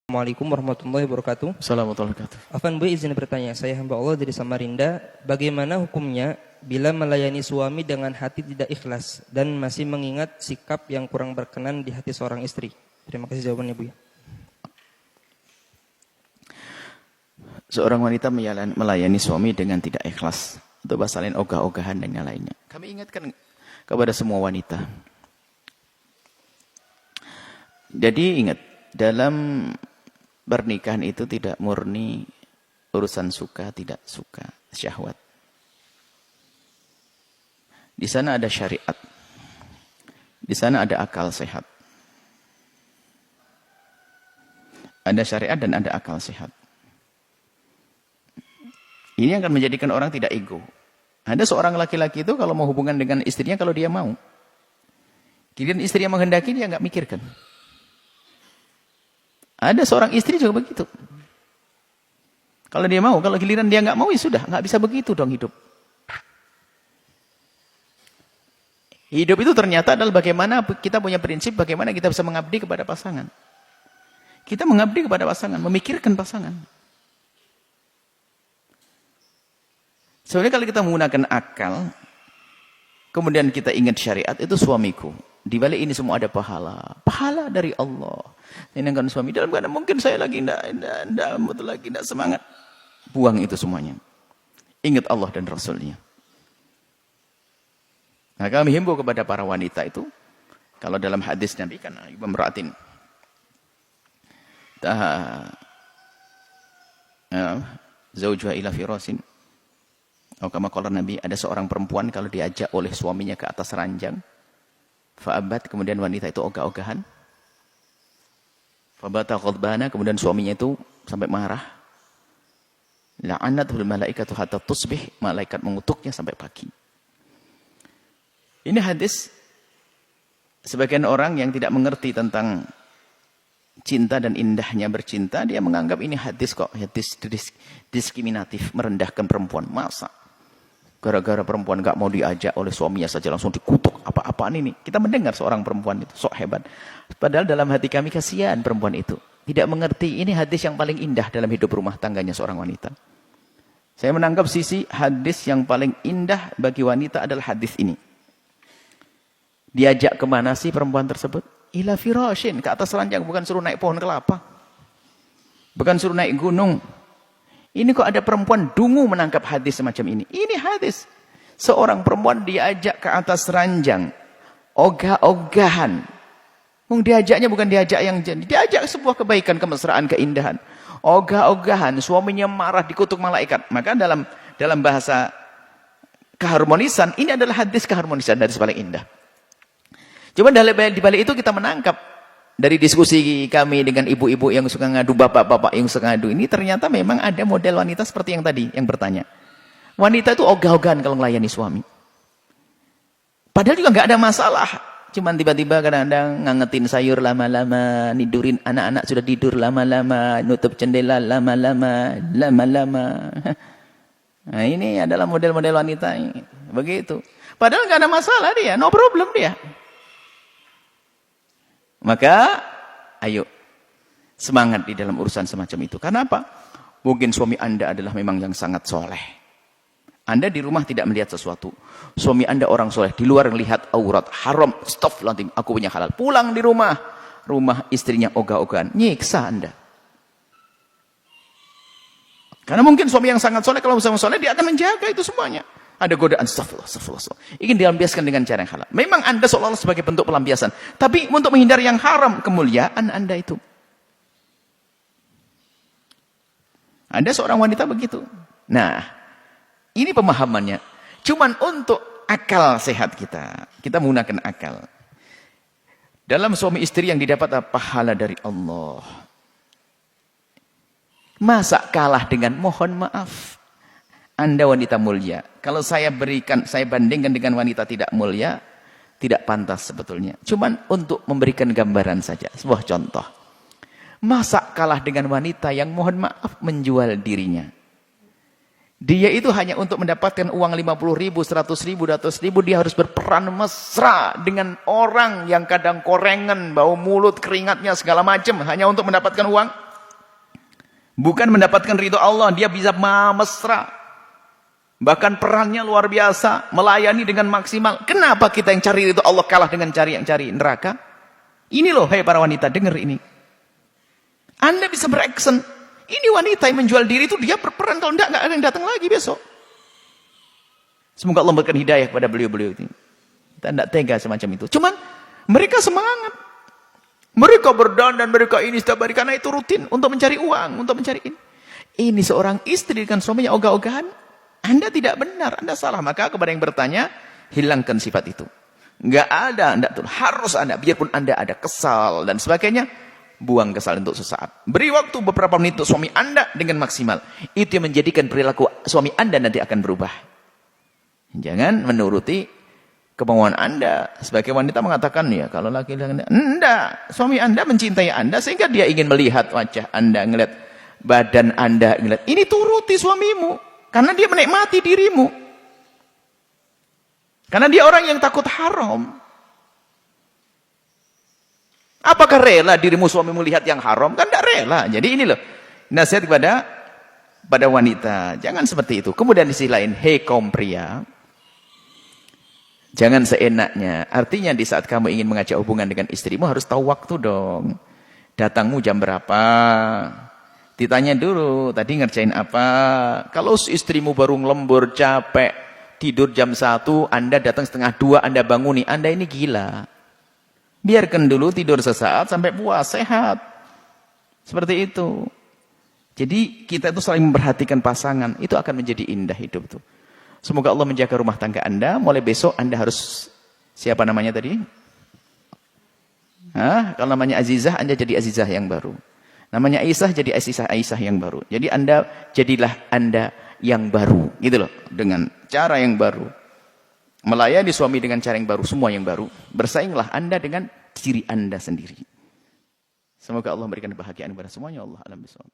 Assalamualaikum warahmatullahi wabarakatuh. Assalamualaikum warahmatullahi wabarakatuh. Afan Bu, izin bertanya. Saya hamba Allah dari Samarinda. Bagaimana hukumnya bila melayani suami dengan hati tidak ikhlas dan masih mengingat sikap yang kurang berkenan di hati seorang istri? Terima kasih jawabannya Bu. Seorang wanita melayani suami dengan tidak ikhlas, atau bahasa lain ogah-ogahan dan yang lainnya. Kami ingatkan kepada semua wanita. Jadi ingat, dalam pernikahan itu tidak murni urusan suka tidak suka, syahwat. Di sana ada syariat. Di sana ada akal sehat. Ada syariat dan ada akal sehat. Ini akan menjadikan orang tidak ego. Ada seorang laki-laki itu kalau mau hubungan dengan istrinya kalau dia mau. Kemudian istri yang menghendaki dia nggak mikirkan. Ada seorang istri juga begitu. Kalau dia mau, kalau giliran dia nggak mau ya sudah, nggak bisa begitu dong hidup. Hidup itu ternyata adalah bagaimana kita punya prinsip, bagaimana kita bisa mengabdi kepada pasangan. Kita mengabdi kepada pasangan, memikirkan pasangan. Sebenarnya kalau kita menggunakan akal, kemudian kita ingat syariat, itu suamiku. Di balik ini semua ada pahala. Pahala dari Allah. Senangkan suami. Dalam keadaan mungkin saya lagi tidak semangat. Buang itu semuanya. Ingat Allah dan Rasulnya. Nah, kami himbau kepada para wanita itu. Kalau dalam hadis Nabi kan, Ibu Meratin. Zawjuha ila firasin. Kama qala Nabi, ada seorang perempuan kalau diajak oleh suaminya ke atas ranjang, fa'abat, kemudian wanita itu ogah-ogahan, fabata ghadbana, kemudian suaminya itu sampai marah, la'anatul malaikatu hatta tusbih, malaikat mengutuknya sampai pagi. Ini hadis sebagian orang yang tidak mengerti tentang cinta dan indahnya bercinta, dia menganggap ini hadis diskriminatif, merendahkan perempuan. Masa gara-gara perempuan gak mau diajak oleh suaminya saja langsung dikutuk, apa-apaan ini? Kita mendengar seorang perempuan itu sok hebat. Padahal dalam hati kami kasihan perempuan itu. Tidak mengerti ini hadis yang paling indah dalam hidup rumah tangganya seorang wanita. Saya menanggap sisi hadis yang paling indah bagi wanita adalah hadis ini. Diajak kemana sih perempuan tersebut? Ila firashin, ke atas ranjang, bukan suruh naik pohon kelapa. Bukan suruh naik gunung. Ini kok ada perempuan dungu menangkap hadis semacam ini. Ini hadis. Seorang perempuan diajak ke atas ranjang. Ogah-ogahan. Diajaknya bukan diajak yang jadi. Diajak sebuah kebaikan, kemesraan, keindahan. Ogah-ogahan. Suaminya marah, dikutuk malaikat. Maka dalam bahasa keharmonisan, ini adalah hadis keharmonisan, hadis paling indah. Cuma di balik itu kita menangkap. Dari diskusi kami dengan ibu-ibu yang suka ngadu, bapak-bapak yang suka ngadu, ini ternyata memang ada model wanita seperti yang tadi, yang bertanya. Wanita itu ogah-ogahan kalau melayani suami. Padahal juga nggak ada masalah. Cuman tiba-tiba kadang-kadang ngangetin sayur lama-lama, nidurin anak-anak sudah tidur lama-lama, nutup jendela lama-lama. Nah ini adalah model-model wanita ini. Begitu. Padahal nggak ada masalah dia, no problem dia. Maka, ayo, semangat di dalam urusan semacam itu. Karena apa? Mungkin suami Anda adalah memang yang sangat soleh. Anda di rumah tidak melihat sesuatu. Suami Anda orang soleh, di luar melihat aurat, haram, stop, lantim, aku punya halal. Pulang di rumah istrinya ogah-ogahan, nyiksa Anda. Karena mungkin suami yang sangat soleh, kalau misalnya soleh, dia akan menjaga itu semuanya. Ada godaan, astagfirullah. Ingin dilampiaskan dengan cara yang halal. Memang Anda seolah-olah sebagai bentuk pelampiasan. Tapi untuk menghindari yang haram, kemuliaan Anda itu. Anda seorang wanita begitu. Nah, ini pemahamannya. Cuman untuk akal sehat kita. Kita menggunakan akal. Dalam suami istri yang didapat pahala dari Allah. Masa kalah dengan mohon maaf. Anda wanita mulia. Kalau saya bandingkan dengan wanita tidak mulia, tidak pantas sebetulnya. Cuman untuk memberikan gambaran saja, sebuah contoh. Masa kalah dengan wanita yang mohon maaf menjual dirinya. Dia itu hanya untuk mendapatkan uang 50.000, 100.000, 200.000, dia harus berperan mesra dengan orang yang kadang korengan, bau mulut, keringatnya segala macam hanya untuk mendapatkan uang. Bukan mendapatkan ridho Allah, dia bisa mesra. Bahkan perannya luar biasa, melayani dengan maksimal. Kenapa kita yang cari ridho Allah kalah dengan yang cari neraka? Ini loh, hei para wanita, dengar ini. Anda bisa beraksen. Ini wanita yang menjual diri itu dia berperan, kalau enggak ada yang datang lagi besok. Semoga Allah memberikan hidayah kepada beliau-beliau ini. Kita tidak tega semacam itu. Cuman mereka semangat. Mereka berdandan, mereka ini setiap hari karena itu rutin untuk mencari uang, untuk mencari ini. Ini seorang istri dengan suaminya ogah-ogahan. Anda tidak benar, Anda salah. Maka kepada yang bertanya, hilangkan sifat itu. Enggak ada, harus ada. Biarpun Anda ada kesal dan sebagainya, buang kesal untuk sesaat. Beri waktu beberapa menit untuk suami Anda dengan maksimal. Itu yang menjadikan perilaku suami Anda nanti akan berubah. Jangan menuruti kemauan Anda. Sebagai wanita mengatakan, ya kalau laki-laki enggak, suami Anda mencintai Anda sehingga dia ingin melihat wajah Anda, ngelihat badan Anda, ngelihat. Ini turuti suamimu karena dia menikmati dirimu. Karena dia orang yang takut haram. Apakah rela dirimu suamimu lihat yang haram? Kan tidak rela. Jadi ini loh nasihat pada wanita, jangan seperti itu. Kemudian di sisi lain, hei kaum pria, jangan seenaknya. Artinya di saat kamu ingin mengajak hubungan dengan istrimu harus tahu waktu dong. Datangmu jam berapa? Ditanya dulu, tadi ngerjain apa? Kalau istrimu baru ngelembur, capek, tidur jam 1, Anda datang setengah 2, Anda banguni, Anda ini gila. Biarkan dulu tidur sesaat sampai puas, sehat. Seperti itu. Jadi kita itu saling memperhatikan pasangan, itu akan menjadi indah hidup tuh. Semoga Allah menjaga rumah tangga Anda. Mulai besok Anda harus, siapa namanya tadi? Kalau namanya Azizah, Anda jadi Azizah yang baru. Namanya Aisyah, jadi Aisyah yang baru. Jadi jadilah Anda yang baru. Gitu loh. Dengan cara yang baru. Melayani suami dengan cara yang baru. Semua yang baru. Bersainglah Anda dengan diri Anda sendiri. Semoga Allah memberikan kebahagiaan kepada semuanya. Allah alam bisawab.